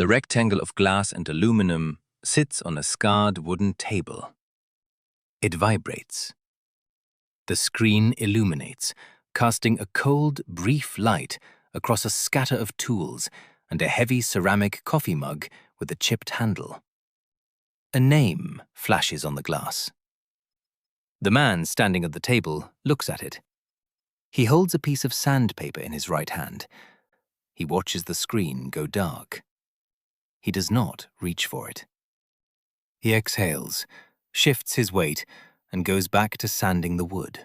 The rectangle of glass and aluminum sits on a scarred wooden table. It vibrates. The screen illuminates, casting a cold, brief light across a scatter of tools and a heavy ceramic coffee mug with a chipped handle. A name flashes on the glass. The man standing at the table looks at it. He holds a piece of sandpaper in his right hand. He watches the screen go dark. He does not reach for it. He exhales, shifts his weight, and goes back to sanding the wood.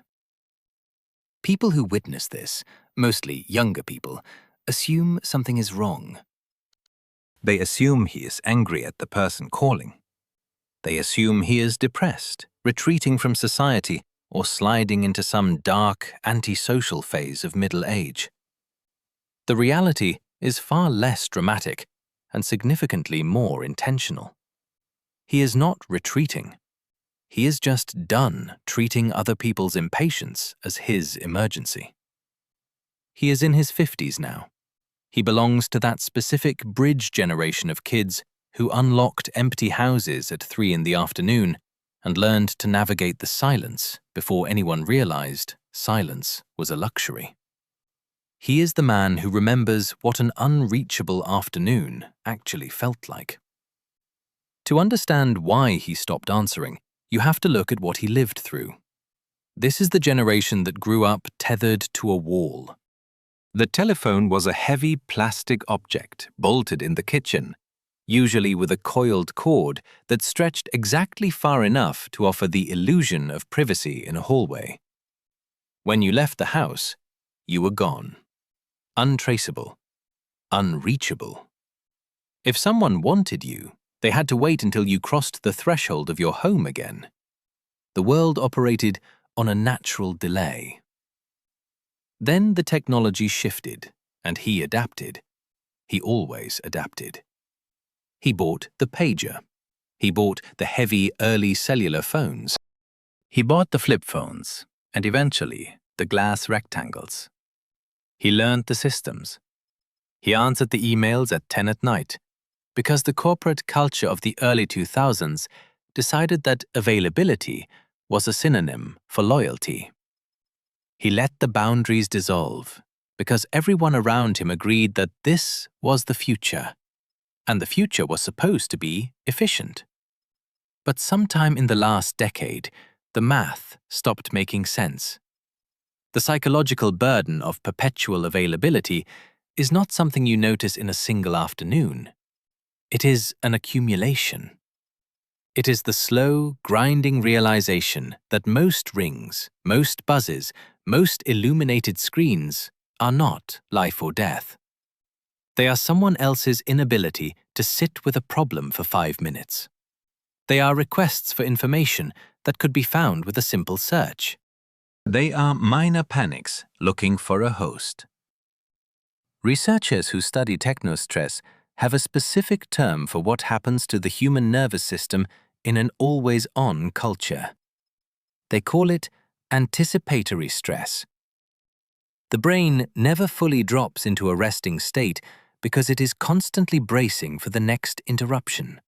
People who witness this, mostly younger people, assume something is wrong. They assume he is angry at the person calling. They assume he is depressed, retreating from society, or sliding into some dark, antisocial phase of middle age. The reality is far less dramatic and significantly more intentional. He is not retreating. He is just done treating other people's impatience as his emergency. He is in his 50s now. He belongs to that specific bridge generation of kids who unlocked empty houses at 3 in the afternoon and learned to navigate the silence before anyone realized silence was a luxury. He is the man who remembers what an unreachable afternoon actually felt like. To understand why he stopped answering, you have to look at what he lived through. This is the generation that grew up tethered to a wall. The telephone was a heavy plastic object bolted in the kitchen, usually with a coiled cord that stretched exactly far enough to offer the illusion of privacy in a hallway. When you left the house, you were gone. Untraceable. Unreachable. If someone wanted you, they had to wait until you crossed the threshold of your home again. The world operated on a natural delay. Then the technology shifted, and he adapted. He always adapted. He bought the pager. He bought the heavy early cellular phones. He bought the flip phones, and eventually the glass rectangles. He learned the systems. He answered the emails at 10 at night, because the corporate culture of the early 2000s decided that availability was a synonym for loyalty. He let the boundaries dissolve, because everyone around him agreed that this was the future, and the future was supposed to be efficient. But sometime in the last decade, the math stopped making sense. The psychological burden of perpetual availability is not something you notice in a single afternoon. It is an accumulation. It is the slow, grinding realization that most rings, most buzzes, most illuminated screens are not life or death. They are someone else's inability to sit with a problem for 5 minutes. They are requests for information that could be found with a simple search. They are minor panics looking for a host. Researchers who study technostress have a specific term for what happens to the human nervous system in an always-on culture. They call it anticipatory stress. The brain never fully drops into a resting state because it is constantly bracing for the next interruption.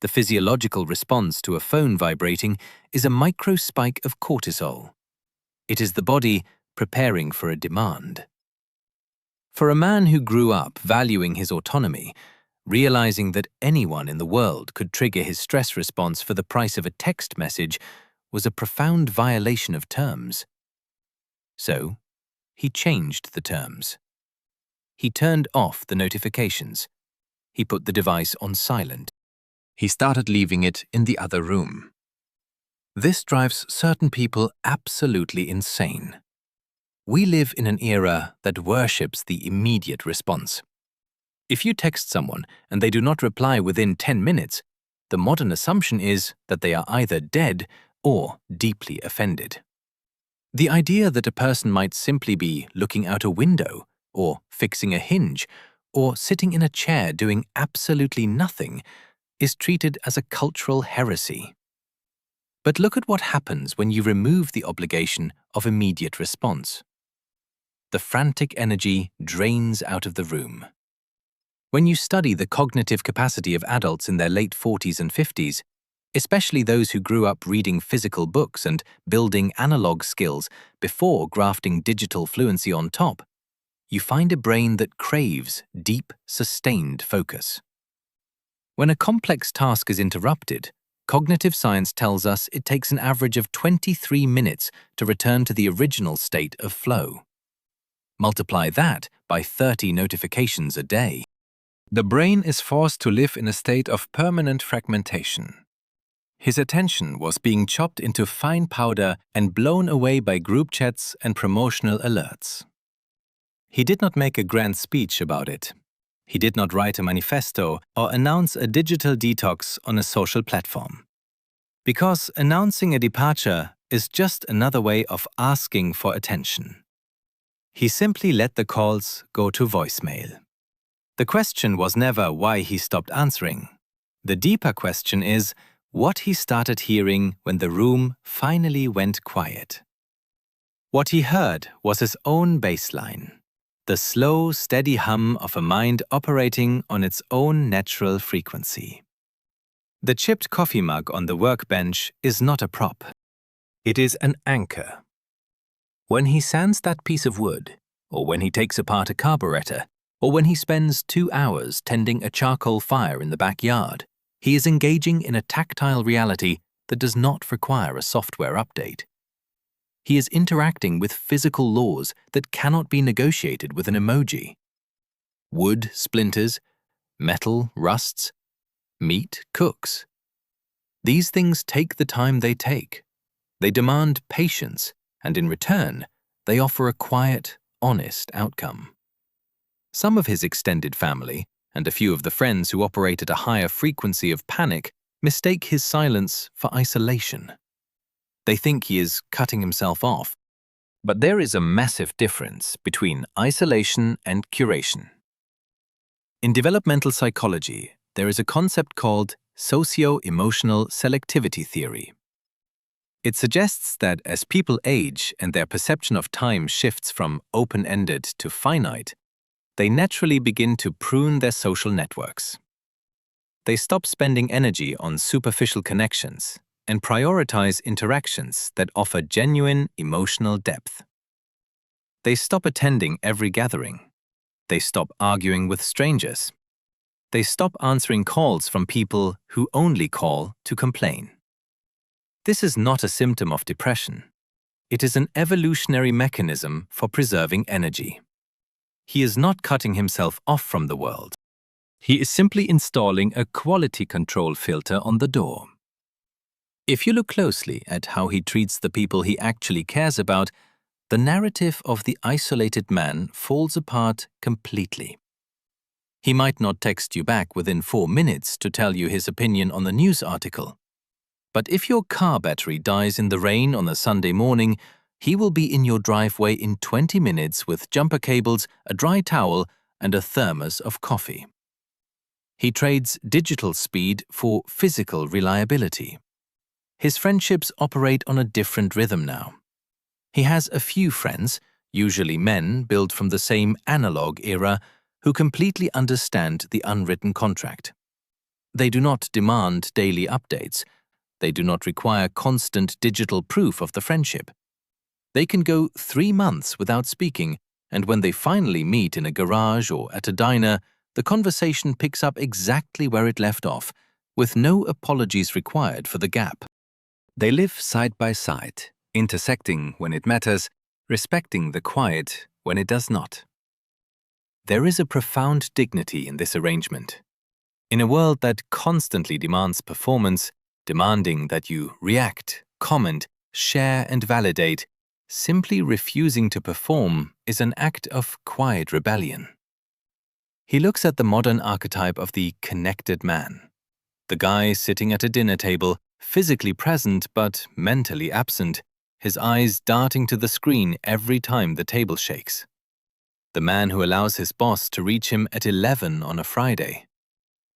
The physiological response to a phone vibrating is a micro spike of cortisol. It is the body preparing for a demand. For a man who grew up valuing his autonomy, realizing that anyone in the world could trigger his stress response for the price of a text message was a profound violation of terms. So, he changed the terms. He turned off the notifications. He put the device on silent. He started leaving it in the other room. This drives certain people absolutely insane. We live in an era that worships the immediate response. If you text someone and they do not reply within 10 minutes, the modern assumption is that they are either dead or deeply offended. The idea that a person might simply be looking out a window, or fixing a hinge, or sitting in a chair doing absolutely nothing is treated as a cultural heresy. But look at what happens when you remove the obligation of immediate response. The frantic energy drains out of the room. When you study the cognitive capacity of adults in their late 40s and 50s, especially those who grew up reading physical books and building analog skills before grafting digital fluency on top, you find a brain that craves deep, sustained focus. When a complex task is interrupted, cognitive science tells us it takes an average of 23 minutes to return to the original state of flow. Multiply that by 30 notifications a day. The brain is forced to live in a state of permanent fragmentation. His attention was being chopped into fine powder and blown away by group chats and promotional alerts. He did not make a grand speech about it. He did not write a manifesto or announce a digital detox on a social platform. Because announcing a departure is just another way of asking for attention. He simply let the calls go to voicemail. The question was never why he stopped answering. The deeper question is what he started hearing when the room finally went quiet. What he heard was his own baseline, the slow, steady hum of a mind operating on its own natural frequency. The chipped coffee mug on the workbench is not a prop. It is an anchor. When he sands that piece of wood, or when he takes apart a carburetor, or when he spends 2 hours tending a charcoal fire in the backyard, he is engaging in a tactile reality that does not require a software update. He is interacting with physical laws that cannot be negotiated with an emoji. Wood splinters, metal rusts, meat cooks. These things take the time they take. They demand patience, and in return, they offer a quiet, honest outcome. Some of his extended family, and a few of the friends who operate at a higher frequency of panic, mistake his silence for isolation. They think he is cutting himself off. But there is a massive difference between isolation and curation. In developmental psychology, there is a concept called socio-emotional selectivity theory. It suggests that as people age and their perception of time shifts from open-ended to finite, they naturally begin to prune their social networks. They stop spending energy on superficial connections and prioritize interactions that offer genuine emotional depth. They stop attending every gathering. They stop arguing with strangers. They stop answering calls from people who only call to complain. This is not a symptom of depression. It is an evolutionary mechanism for preserving energy. He is not cutting himself off from the world. He is simply installing a quality control filter on the door. If you look closely at how he treats the people he actually cares about, the narrative of the isolated man falls apart completely. He might not text you back within 4 minutes to tell you his opinion on the news article. But if your car battery dies in the rain on a Sunday morning, he will be in your driveway in 20 minutes with jumper cables, a dry towel, and a thermos of coffee. He trades digital speed for physical reliability. His friendships operate on a different rhythm now. He has a few friends, usually men built from the same analog era, who completely understand the unwritten contract. They do not demand daily updates. They do not require constant digital proof of the friendship. They can go 3 months without speaking, and when they finally meet in a garage or at a diner, the conversation picks up exactly where it left off, with no apologies required for the gap. They live side by side, intersecting when it matters, respecting the quiet when it does not. There is a profound dignity in this arrangement. In a world that constantly demands performance, demanding that you react, comment, share, and validate, simply refusing to perform is an act of quiet rebellion. He looks at the modern archetype of the connected man. The guy sitting at a dinner table, physically present but mentally absent, his eyes darting to the screen every time the table shakes. The man who allows his boss to reach him at 11 on a Friday.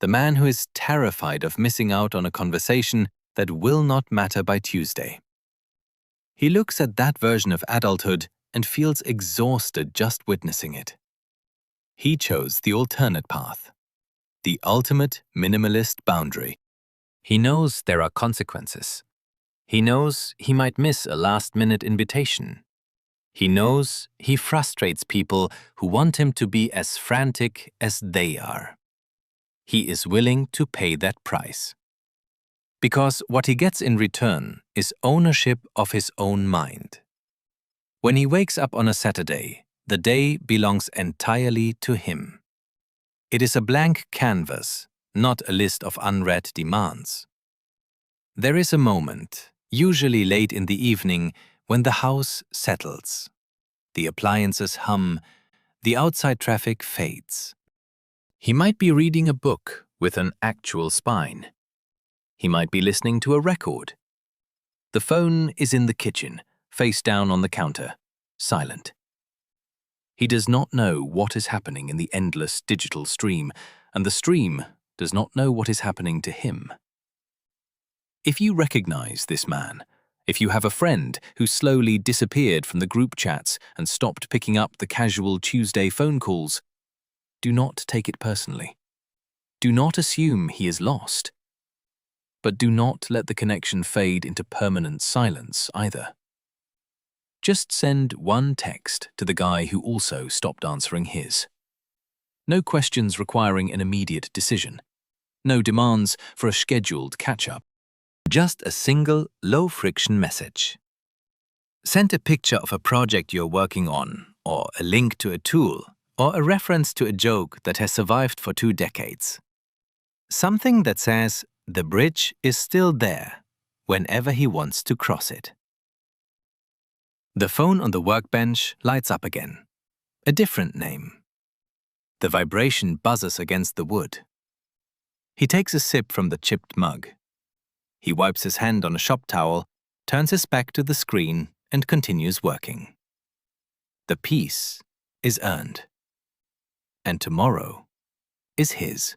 The man who is terrified of missing out on a conversation that will not matter by Tuesday. He looks at that version of adulthood and feels exhausted just witnessing it. He chose the alternate path. The ultimate minimalist boundary. He knows there are consequences. He knows he might miss a last-minute invitation. He knows he frustrates people who want him to be as frantic as they are. He is willing to pay that price. Because what he gets in return is ownership of his own mind. When he wakes up on a Saturday, the day belongs entirely to him. It is a blank canvas, not a list of unread demands. There is a moment, usually late in the evening, when the house settles. The appliances hum, the outside traffic fades. He might be reading a book with an actual spine. He might be listening to a record. The phone is in the kitchen, face down on the counter, silent. He does not know what is happening in the endless digital stream, and the stream does not know what is happening to him. If you recognize this man, if you have a friend who slowly disappeared from the group chats and stopped picking up the casual Tuesday phone calls, do not take it personally. Do not assume he is lost. But do not let the connection fade into permanent silence either. Just send one text to the guy who also stopped answering his. No questions requiring an immediate decision. No demands for a scheduled catch-up. Just a single, low-friction message. Send a picture of a project you're working on, or a link to a tool, or a reference to a joke that has survived for 2 decades. Something that says the bridge is still there whenever he wants to cross it. The phone on the workbench lights up again. A different name. The vibration buzzes against the wood. He takes a sip from the chipped mug. He wipes his hand on a shop towel, turns his back to the screen, and continues working. The peace is earned. And tomorrow is his.